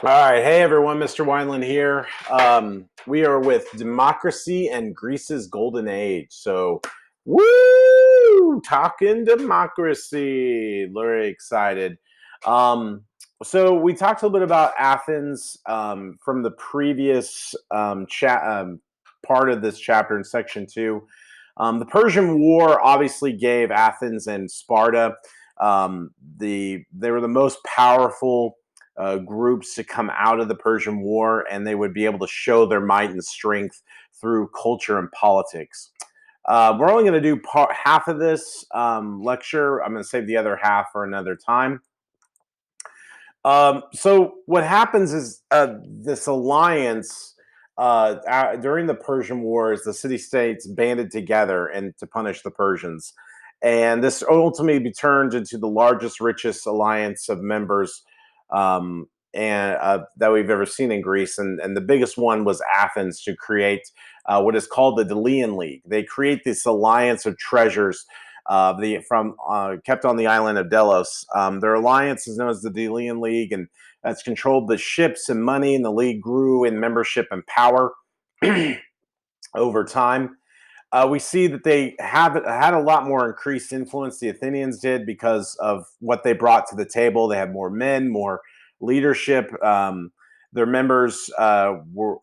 All right, hey everyone, Mr. Wineland here. We are with Democracy and Greece's Golden Age. So, woo! Talking democracy. Very excited. Um, so, we talked a little bit about Athens from the previous part of this chapter in section 2. The Persian War obviously gave Athens and Sparta they were the most powerful groups to come out of the Persian War, and they would be able to show their might and strength through culture and politics. We're only going to do half of this lecture. I'm going to save the other half for another time. So what happens is this alliance during the Persian Wars, the city-states banded together and to punish the Persians. And this ultimately turned into the largest, richest alliance of members that we've ever seen in Greece. And the biggest one was Athens to create what is called the Delian League. They create this alliance of treasures kept on the island of Delos. Their alliance is known as the Delian League, and that's controlled the ships and money, and the league grew in membership and power over time. We see that they have had a lot more increased influence. The Athenians did because of what they brought to the table. They had more men, more leadership. Their members were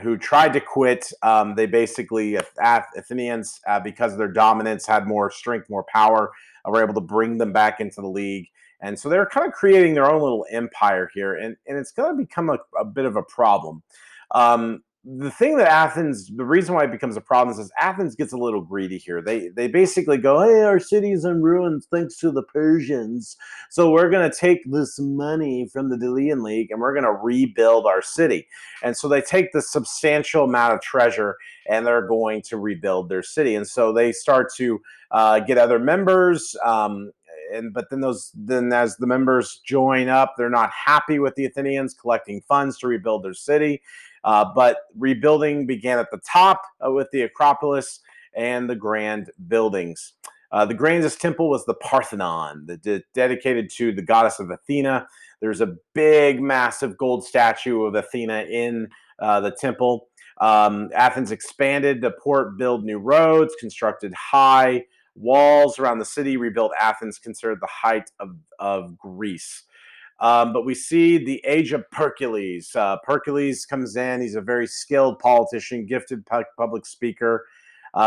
who tried to quit. They basically, Athenians, because of their dominance, had more strength, more power, were able to bring them back into the league. And so they're kind of creating their own little empire here. And it's going to become a bit of a problem. The thing that the reason why it becomes a problem is Athens gets a little greedy here. They basically go, hey, our city's in ruins thanks to the Persians. So we're going to take this money from the Delian League and we're going to rebuild our city. And so they take this substantial amount of treasure and they're going to rebuild their city. And so they start to get other members. But then as the members join up, they're not happy with the Athenians collecting funds to rebuild their city. But rebuilding began at the top with the Acropolis and the grand buildings. The grandest temple was the Parthenon, dedicated to the goddess of Athena. There's a big, massive gold statue of Athena in the temple. Athens expanded the port, built new roads, constructed high walls around the city, rebuilt Athens, considered the height of Greece. But we see the age of Pericles. Pericles comes in. He's a very skilled politician, gifted public speaker.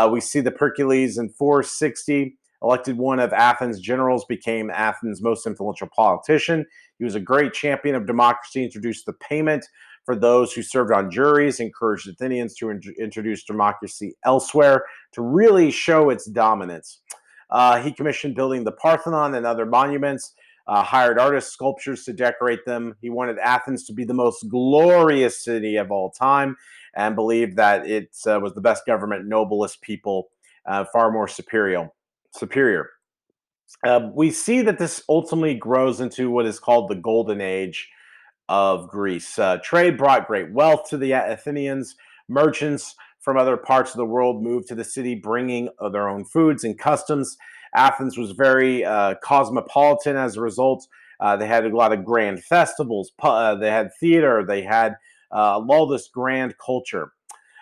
We see the Pericles in 460, elected one of Athens' generals, became Athens' most influential politician. He was a great champion of democracy, introduced the payment for those who served on juries, encouraged Athenians to introduce democracy elsewhere to really show its dominance. He commissioned building the Parthenon and other monuments. Hired artists, sculptors to decorate them. He wanted Athens to be the most glorious city of all time and believed that it was the best government, noblest people, far more superior. We see that this ultimately grows into what is called the Golden Age of Greece. Trade brought great wealth to the Athenians. Merchants from other parts of the world moved to the city, bringing their own foods and customs. Athens was very cosmopolitan as a result. They had a lot of grand festivals. They had theater. They had all this grand culture.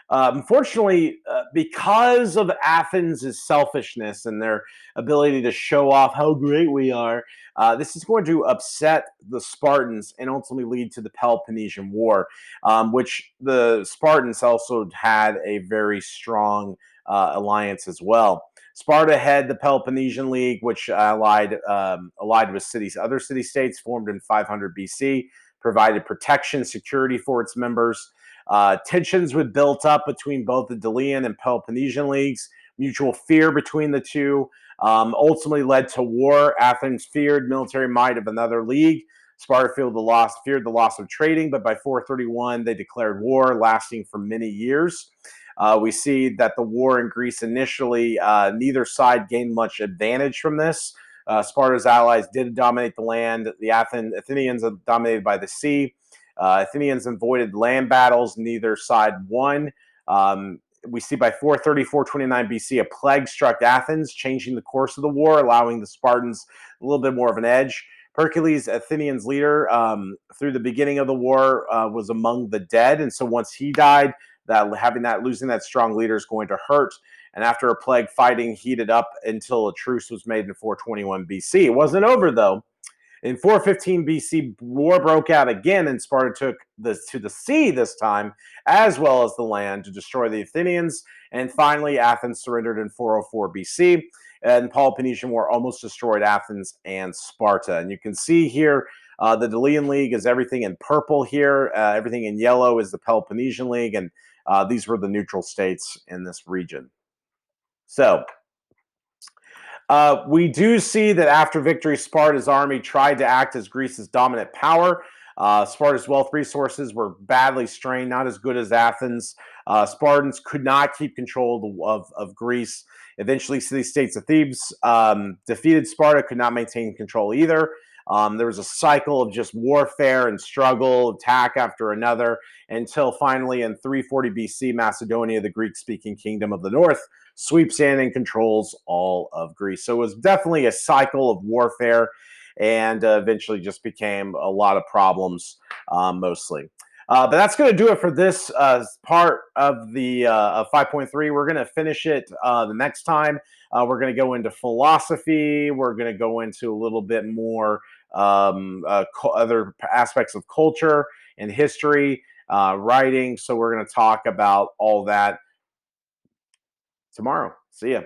Unfortunately, because of Athens' selfishness and their ability to show off how great we are, this is going to upset the Spartans and ultimately lead to the Peloponnesian War, which the Spartans also had a very strong alliance as well. Sparta had the Peloponnesian League, which allied with other city-states formed in 500 BC, provided protection, security for its members. Tensions would build up between both the Delian and Peloponnesian leagues. Mutual fear between the two ultimately led to war. Athens feared military might of another league. Sparta feared the loss of trading, but by 431 they declared war, lasting for many years. We see that the war in Greece initially, neither side gained much advantage from this. Sparta's allies did dominate the land. The Athenians dominated by the sea. Athenians avoided land battles. Neither side won. We see by 430, 429 BC, a plague struck Athens, changing the course of the war, allowing the Spartans a little bit more of an edge. Pericles, Athenians' leader, through the beginning of the war, was among the dead, and so once he died, losing that strong leader is going to hurt. And after a plague, fighting heated up until a truce was made in 421 BC. It wasn't over though. In 415 BC, war broke out again, and Sparta took to the sea this time, as well as the land, to destroy the Athenians. And finally, Athens surrendered in 404 BC, and Peloponnesian War almost destroyed Athens and Sparta. And you can see here the Delian League is everything in purple here. Everything in yellow is the Peloponnesian League, and these were the neutral states in this region. So we do see that after victory, Sparta's army tried to act as Greece's dominant power. Sparta's wealth resources were badly strained, not as good as Athens. Spartans could not keep control of Greece. Eventually, city-states of Thebes defeated Sparta, could not maintain control either. There was a cycle of just warfare and struggle, attack after another, until finally in 340 BC, Macedonia, the Greek-speaking kingdom of the north, sweeps in and controls all of Greece. So it was definitely a cycle of warfare, and eventually just became a lot of problems, mostly. But that's going to do it for this part of the 5.3. We're going to finish it the next time. We're going to go into philosophy. We're going to go into a little bit more other aspects of culture and history, writing. So we're going to talk about all that tomorrow. See ya.